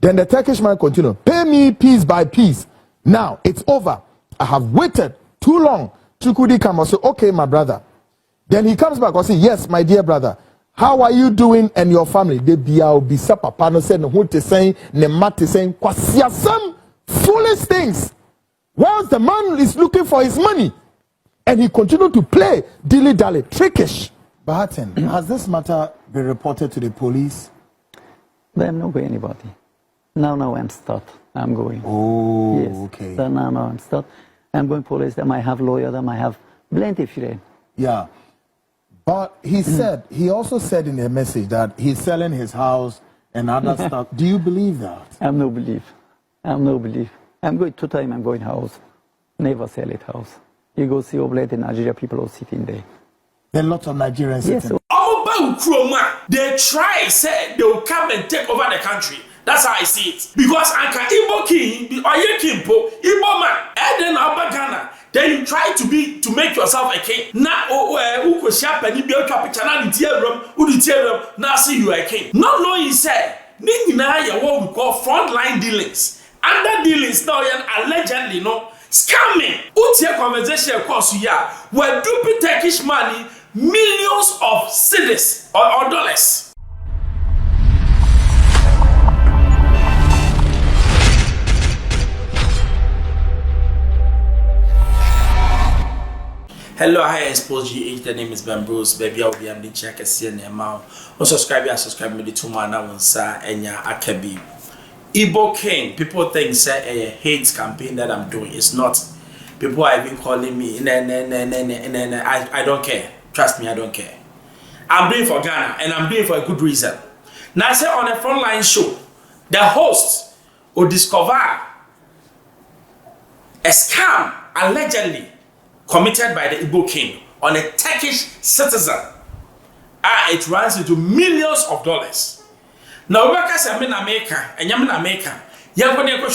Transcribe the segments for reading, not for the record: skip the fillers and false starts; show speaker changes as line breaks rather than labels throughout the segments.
Then the Turkish man continued, pay me piece by piece. Now it's over. I have waited too long. Chukudi come and say, okay, my brother. Then he comes back and say, yes, my dear brother. How are you doing and your family? They be papa no say no who te saying ne mate saying some foolish things. Whilst the man is looking for his money, and he continued to play dilly-dally, trickish. Bahatin, has this matter been reported to the police?
I'm not going anybody. Now I'm start. I'm going.
Oh,
yes.
Okay.
So now I'm start. I'm going police. Then I have lawyer. Then I have plenty of friends.
Yeah. But he also said in a message that he's selling his house and other stuff. Do you believe that?
I'm no believe. I'm going 2 times. I'm going house. Never sell it house. You go see Oblate in Nigeria, people are sitting there.
There are lots of Nigerians sitting.
Yes. They try, say they will come and take over the country. That's how I see it. Because Anka Igbo king, or ye kimpo, Igbo man, and then Abba Ghana. Then you try to make yourself a king. Now, who could shop and you be a capitana in the room, now see you a king. Not knowing he said, Nina, what we call frontline dealings. Under dealings now, allegedly, no. Scamming. What's your conversation across here? We're duping Turkish money, millions of cedis or dollars. Hello, hi, Xposed GH. The name is Ben Bruce. Baby, I'll be on the check and see an amount. Subscribe me to 2 man. I won't say, and ya, Akabi. Igbo king, people think say a hate campaign that I'm doing. It's not. People are even calling me. I don't care. Trust me, I don't care. I'm doing for Ghana and I'm doing for a good reason. Now, say on a frontline show, the host will discover a scam allegedly committed by the Igbo king on a Turkish citizen. It runs into millions of dollars. Now, we say I'm in America, and I'm in America. You're going to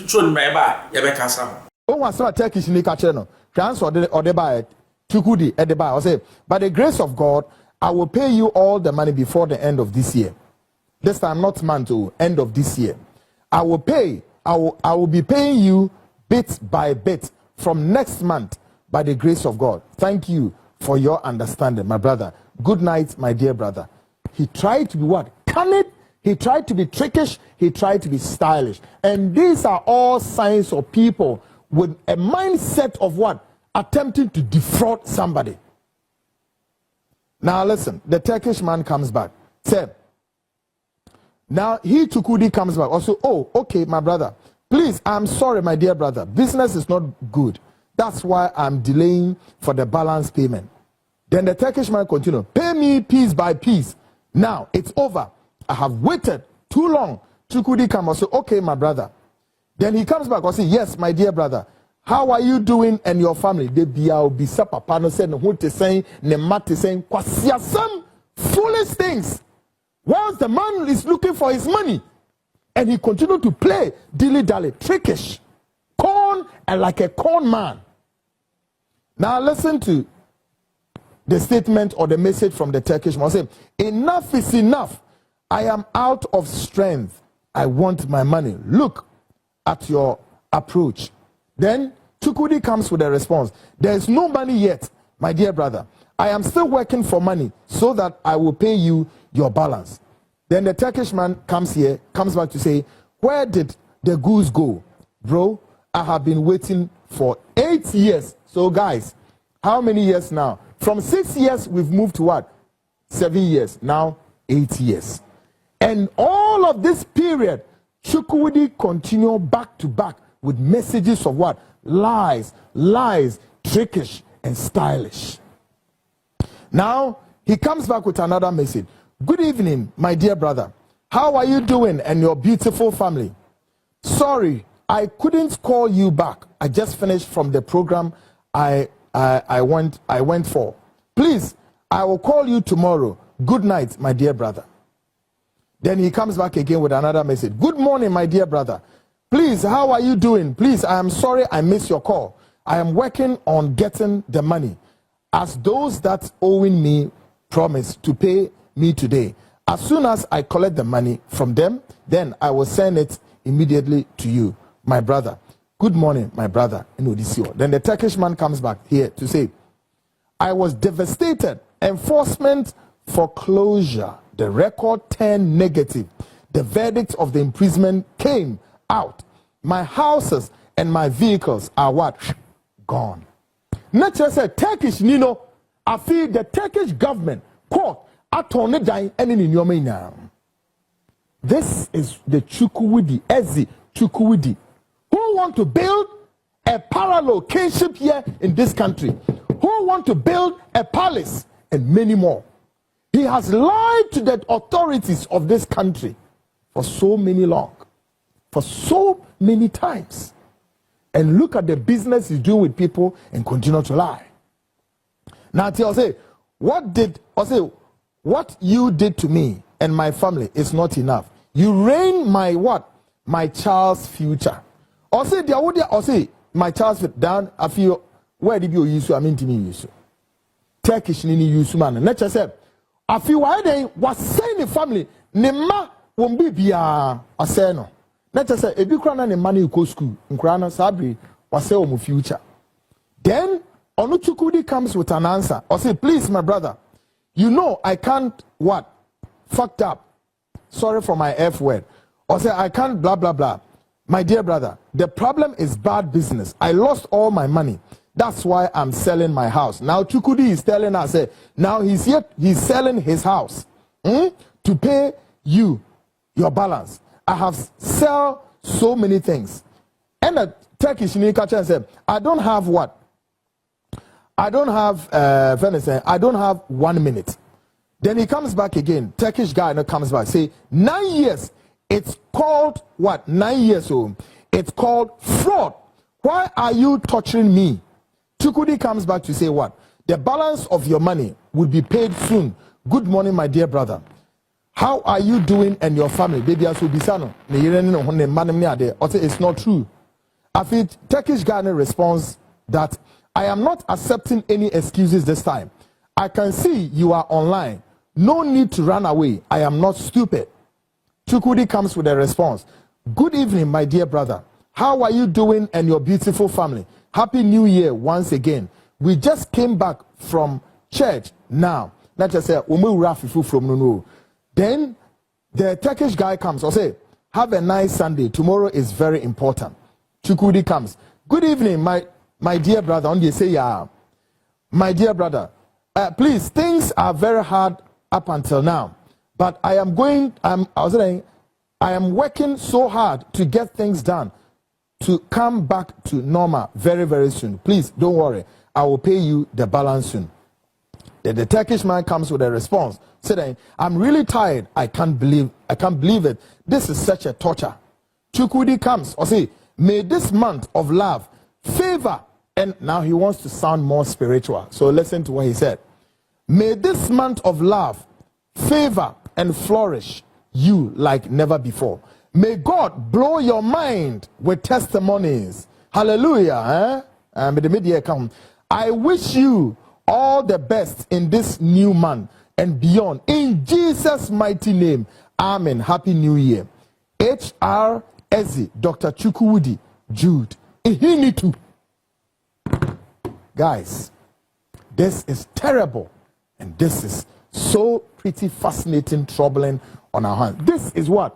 show my bar. You're going to
Oh, what's a Turkish Nika channel? Transfer or the buy Tukudi at the buy. I say, by the grace of God, I will pay you all the money before the end of this year. This time, not month to end of this year. I will be paying you bit by bit from next month by the grace of God. Thank you for your understanding, my brother. Good night, my dear brother. He tried to be what? Cunning. He tried to be trickish. He tried to be stylish. And these are all signs of people with a mindset of what? Attempting to defraud somebody. Now listen, the Turkish man comes back. Say, now he Tukudi comes back. Also, oh, okay, my brother. Please, I'm sorry, my dear brother. Business is not good. That's why I'm delaying for the balance payment. Then the Turkish man continued, pay me piece by piece. Now it's over. I have waited too long. Chukudi come and say, okay, my brother. Then he comes back and say, yes, my dear brother. How are you doing and your family? They be papa no say no who te saying ne mate saying some foolish things. Whilst the man is looking for his money, and he continued to play dilly-dally, trickish, corn and like a corn man. Now listen to the statement or the message from the Turkish man. Say, enough is enough. I am out of strength. I want my money. Look at your approach. Then Chukudi comes with a response. There is no money yet, my dear brother. I am still working for money so that I will pay you your balance. Then the Turkish man comes back to say, where did the goose go? Bro, I have been waiting for 8 years. So guys, how many years now? From 6 years, we've moved to what? 7 years. Now, 8 years. And all of this period, Chukudi continue back to back with messages of what? Lies, trickish, and stylish. Now, he comes back with another message. Good evening, my dear brother. How are you doing and your beautiful family? Sorry, I couldn't call you back. I just finished from the program I went for. Please, I will call you tomorrow. Good night, my dear brother. Then he comes back again with another message. Good morning, my dear brother. Please, how are you doing? Please, I am sorry I missed your call. I am working on getting the money. As those that owing me promised to pay me today, As soon as I collect the money from them, then I will send it immediately to you, my brother. Good morning, my brother. Then the Turkish man comes back here to say, I was devastated. Enforcement foreclosure. The record turned negative. The verdict of the imprisonment came out. My houses and my vehicles are what? Gone. Not just a Turkish, I feel the Turkish government court attorney dying and in your now. This is the Chukwudi, Ezi Chukwudi, who want to build a parallel kinship here in this country, who want to build a palace and many more. He has lied to the authorities of this country for so many times. And look at the business he's doing with people and continue to lie. Now I'll say, what you did to me and my family is not enough. You ruin my what? My child's future. Or say my child's future. Down I feel where did you use? I mean to me use. Turkish nini use man. Let's just say I feel why they was saying the family nema won't be bia aseno. Let's just say if you cry na money you go school. Nkrana sabri was say omu future. Then Onuchukudi comes with an answer. Or say, please, my brother, I can't what? Fucked up. Sorry for my F word. Or say, I can't blah, blah, blah. My dear brother, the problem is bad business. I lost all my money. That's why I'm selling my house. Now Chukudi is telling us, now he's selling his house to pay you your balance. I have sell so many things. And the Turkish culture said, I don't have what? I don't have 1 minute. Then he comes back again. Turkish guy comes back. Say 9 years. It's called what? 9 years old. It's called fraud. Why are you torturing me? Chukudi comes back to say what? The balance of your money will be paid soon. Good morning, my dear brother. How are you doing and your family? Baby Asubisano. It's not true. I feel Turkish guy responds that I am not accepting any excuses this time. I can see you are online. No need to run away. I am not stupid. Chukudi comes with a response. Good evening, my dear brother. How are you doing and your beautiful family? Happy New Year once again. We just came back from church now. Let's just say, from then the Turkish guy comes or say, have a nice Sunday. Tomorrow is very important. Chukudi comes. Good evening, my dear brother. On the say, yeah, my dear brother. Please, things are very hard up until now, but I am working so hard to get things done to come back to normal very, very soon. Please don't worry. I will pay you the balance soon. Then the Turkish man comes with a response saying, I'm really tired. I can't believe it. This is such a torture. Chukudi comes or say, may this month of love favor, and now he wants to sound more spiritual. So listen to what he said. May this month of love favor and flourish you like never before. May God blow your mind with testimonies. Hallelujah. I wish you all the best in this new month and beyond. In Jesus' mighty name. Amen. Happy New Year. H.R. Ezi, Dr. Chukwudi, Jude. Ihinitu. Guys, this is terrible. And this is so pretty fascinating, troubling on our hands. This is what?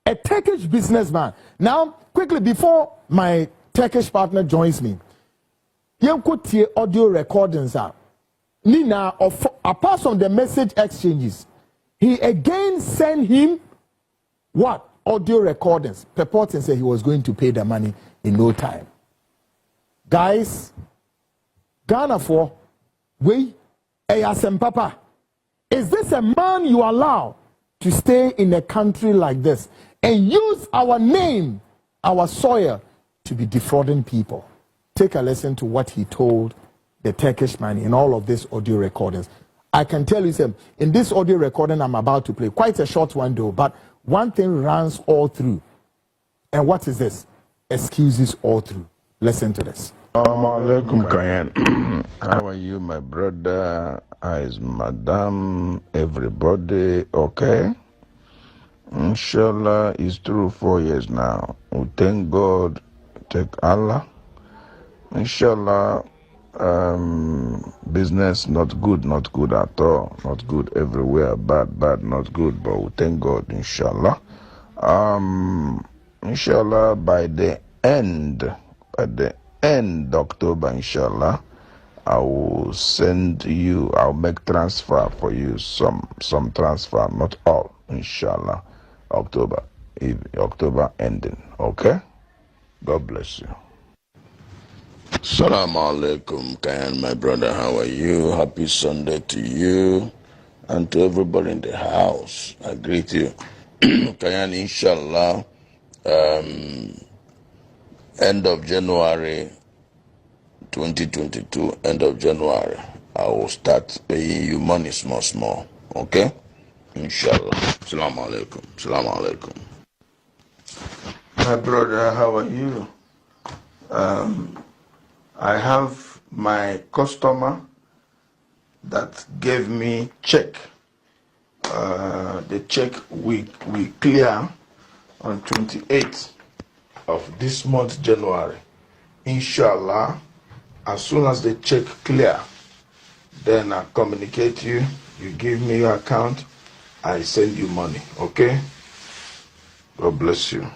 A Turkish businessman. Now, quickly, before my Turkish partner joins me, here audio recordings are. Nina, apart from the message exchanges, he again sent him what? Audio recordings. Purporting said he was going to pay the money in no time. Guys, Ghana for Papa, is this a man you allow to stay in a country like this and use our name, our soil, to be defrauding people? Take a listen to what he told the Turkish man in all of these audio recordings. I can tell you, in this audio recording I'm about to play, quite a short one though, but one thing runs all through. And what is this? Excuses all through. Listen to this.
Alaikum Kayan. How are you, my brother? How is Madam? Everybody okay? Inshallah, it's through 4 years now. We thank God, thank Allah. Inshallah, business not good at all. Not good everywhere, bad, not good. But we thank God, inshallah. Inshallah, by the end October, inshallah, I will send you, I'll make transfer for you, some transfer, not all, inshallah, October ending, okay? God bless you. Assalamu alaikum, Kayan, my brother, how are you? Happy Sunday to you and to everybody in the house. I greet you. Kayan, inshallah, end of January 2022, end of January, I will start paying you money small, okay? Inshallah. Assalamu alaikum. My brother, how are you? I have my customer that gave me check. The check we clear on 28th of this month, January. Inshallah, as soon as the check clear, then I communicate you give me your account, I send you money, okay? God bless you.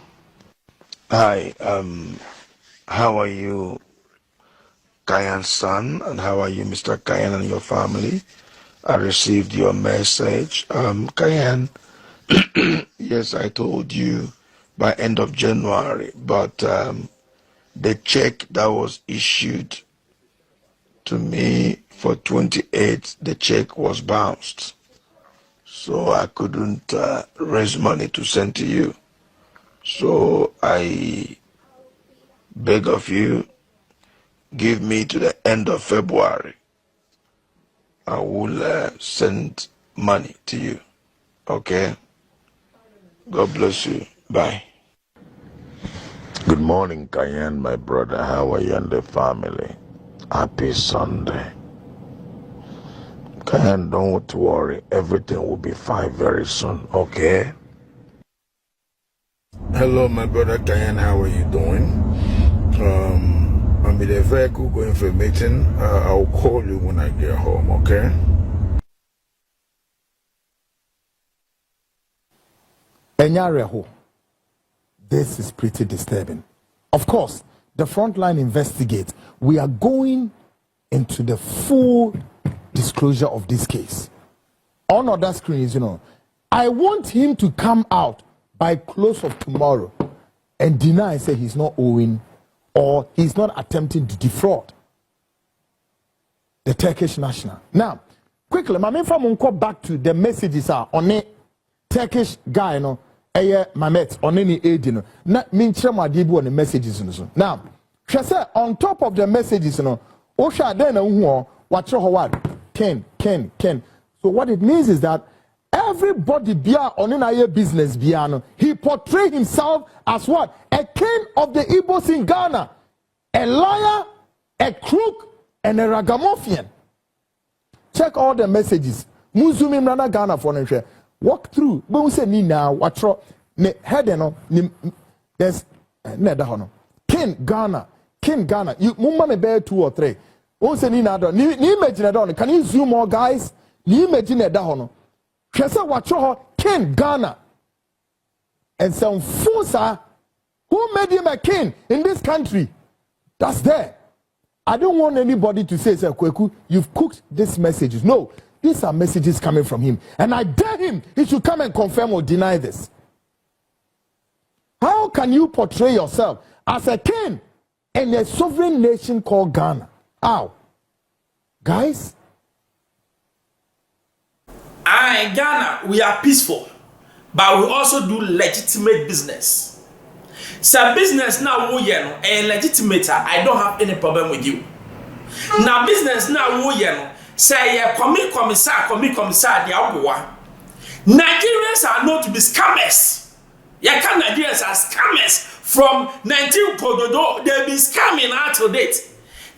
Hi, how are you, Kayan's son, and how are you, Mr. Kayan, and your family? I received your message. Kayan, yes, I told you by end of January, but the check that was issued to me for 28, the check was bounced. So I couldn't raise money to send to you. So I beg of you, give me to the end of February. I will send money to you. Okay? God bless you. Bye. Good morning, Kayan, my brother. How are you and the family? Happy Sunday. Kayan, don't worry. Everything will be fine very soon, okay? Hello, my brother Kayan. How are you doing? I'm in a vehicle going for a meeting. I'll call you when I get home, okay?
Enyareho. This is pretty disturbing. Of course, the frontline investigate. We are going into the full disclosure of this case. On other screens, I want him to come out by close of tomorrow and deny, say he's not owing or he's not attempting to defraud the Turkish national. Now, quickly, my main from back to the messages are on a Turkish guy, Mamet on any aid, not mean Chemadibu on the messages. Now, she said on top of the messages, Osha then watch your what Ken. So what it means is that everybody bia on an business biano, he portrayed himself as what? A king of the Igbos in Ghana, a liar, a crook, and a ragamuffin. Check all the messages. Muzumi Mrana Ghana for them. Walk through. But we say ni now. Watch ne head ni there's neither hono. King Ghana. You mumma bear 2 or 3. We say ni now. Ni imagine that. Can you zoom more, guys? Ni imagine that hono. Kesa watch King Ghana. And some Fusa who made him a king in this country. That's there. I don't want anybody to say, Kweku, you've cooked these messages. No, these are messages coming from him. And I dare him, he should come and confirm or deny this. How can you portray yourself as a king in a sovereign nation called Ghana? How? Guys?
In Ghana, we are peaceful, but we also do legitimate business. So business now a legitimate, I don't have any problem with you. Now business now say commissar the Abuwa. Nigerians are not to be scammers. Nigerians are scammers from 19 Pododo, they be scamming out to date.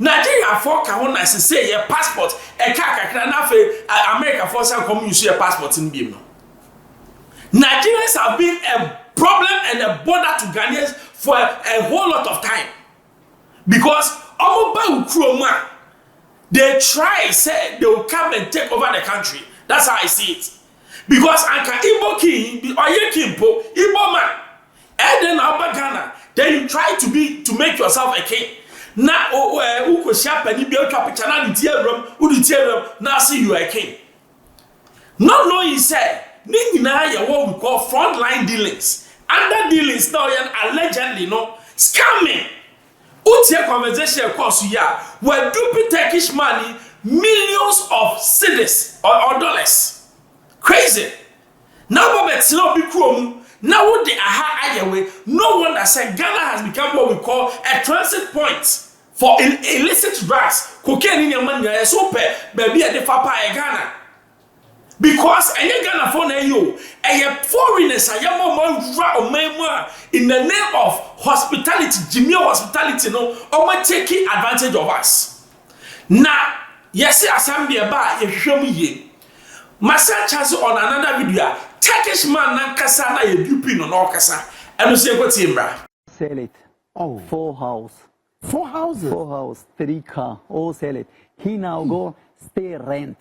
Nigeria for ka ho na say your passport e ka kakra na fe America for say come use your passport in biem no. Nigerians have been a problem and a bother to Ghanaians for a whole lot of time. Because they try, say they will come and take over the country. That's how I see it. Because Anka Igbo king, or Kimpo, Igbo man, and then Alba Ghana, then you try to make yourself a king. Now, uko shapa ni biyo kapitana ni tierum, udi tierum, now see you a king. Not knowing, say, Nina, what we call frontline dealings. Under dealings now, allegedly, no scamming. Utia conversation across here, where duping Turkish money, millions of cedis or dollars. Crazy. Now, but no be chrome. Now, what the aha ayaway, no wonder said Ghana has become what we call a transit point for illicit drugs. Cocaine in your money, so baby at the Fapa Ghana. Because any Ghana phone you, a foreigners are in the name of hospitality, Jimmy hospitality, no, or taking advantage of us. Now, yes, assembly about if show me ye. Massa chance on another video. Turkish man nankasa na ye dupi no kasa. And you say what timbra?
Sell it.
Oh.
4 house.
4 houses.
4 house, 3 car, all sell it. He now go stay rent.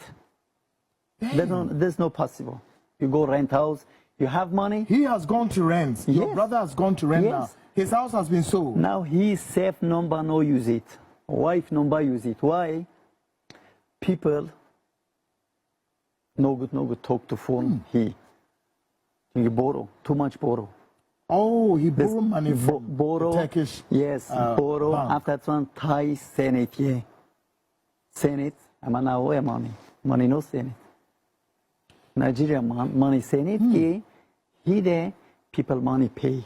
There's no possible. You go rent house, you have money.
He has gone to rent.
Yes.
Your brother has gone to rent now.
Yes.
His house has been sold.
Now he safe number no use it. Wife number use it. Why? People no good talk to phone. He borrow too much borrow.
Oh, he borrow money from
borrow.
the Turkish.
Yes, borrow.
bank.
After that one, Thai Senate. Yeah, Senate. I'm now away money no Senate. Nigeria money Senate. Yeah, he there people money pay.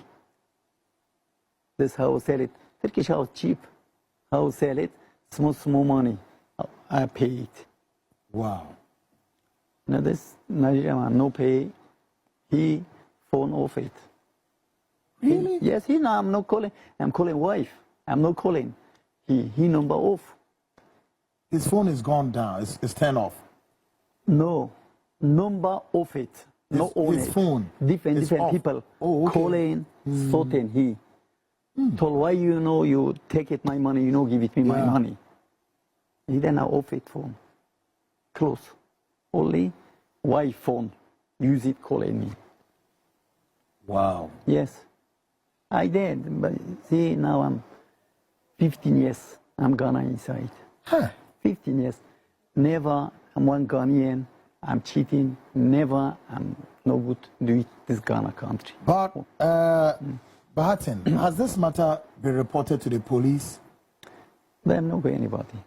This how sell it. Turkish house cheap. How sell it? Small money. I pay it.
Wow.
Now this Nigeria man no pay. He phone off it.
Really?
Yes, he now I'm not calling. I'm calling wife. I'm not calling. He number off.
His phone is gone down. It's turned off.
No, number off it. No own
his
it.
phone
Different
is off.
people
Okay.
calling, sorting. He told why you take it my money. Give it me my
Yeah.
money. He then now off it phone. Close. Only wife phone. Use it calling me.
Wow.
Yes, I did. But see, now I'm 15 years. I'm Ghana inside.
Huh.
15 years. Never I'm one Ghanaian. I'm cheating. Never I'm no good do it this Ghana country.
But, Bahatin, has this matter been reported to the police?
But I'm not going anybody.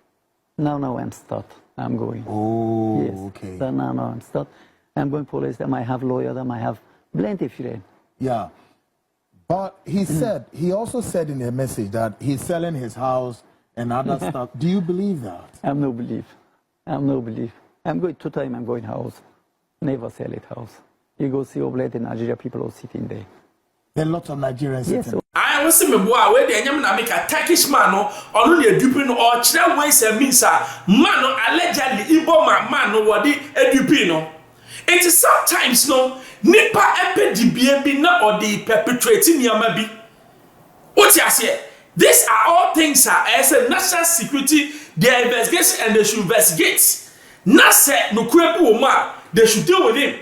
Now I'm start. I'm going.
Oh,
Yes.
okay.
So now I'm start. I'm going police. Then I have lawyer. Then I have plenty of friends.
Yeah. But he also said in a message that he's selling his house and other stuff. Do you believe that?
I'm no believe. I'm going 2 times. I'm going house. Never sell it house. You go see Oblate in Nigeria. People are sitting there.
There are lots of Nigerians
Yes.
sitting.
I was saying, boy, where the anyam na make a Turkish man or only a duping or chere ways and means man allegedly Igbo man what the edupino. It is sometimes no nipa epidibie na or the perpetrating yamabi. What you say? These are all things as a national security, their investigation and they should investigate. Not say no woman, they should deal with him.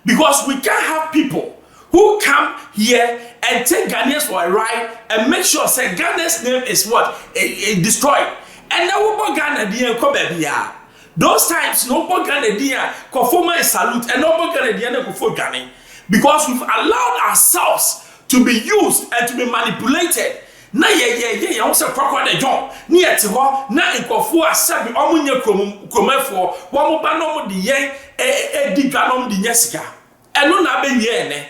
Because we can't have people who come here and take Ghanaians for a ride and make sure say Ghana's name is what? Destroyed. And now we Ghana the come baby. Those times no Ghana the conform salute and no Ghana the conform Ghana. Because we've allowed ourselves to be used and to be manipulated. Na ye also kwakwa de John ni eti ho na nkofo asabi omunye kromafo wo mo ba no mo de yen di ganom de nyesika eno na be wie ene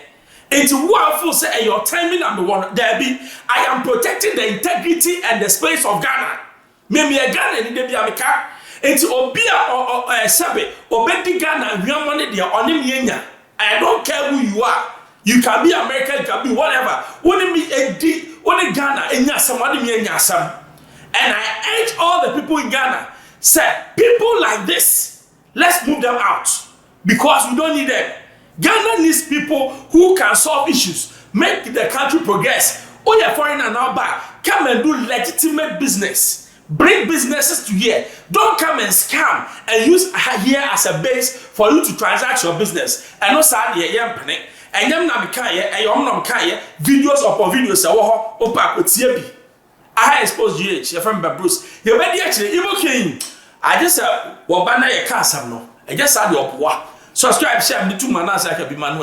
enti wo afo say your timing and the one there be I am protecting the integrity and the space of Ghana me Ghana ni de bia meka enti obi a sabe obedi Ghana hwiamo ne de onim yenya I don't care who you are. You can be American, you can be whatever. When me edi, when Ghana enya some, when me enya some. And I urge all the people in Ghana, say, people like this, let's move them out because we don't need them. Ghana needs people who can solve issues, make the country progress. Oh, you're foreigner now back. Come and do legitimate business. Bring businesses to here. Don't come and scam and use here as a base for you to transact your business. And no sad yeah, penny. And yam na mekaye, and yam na mekaye, videos upon videos, opa kotiebi. I expose GH, your friend Bruce. You're ready actually, Igbo King. I just said, well, banner your castle no. I just had your poor. Subscribe, share, me too, man, as I can be man,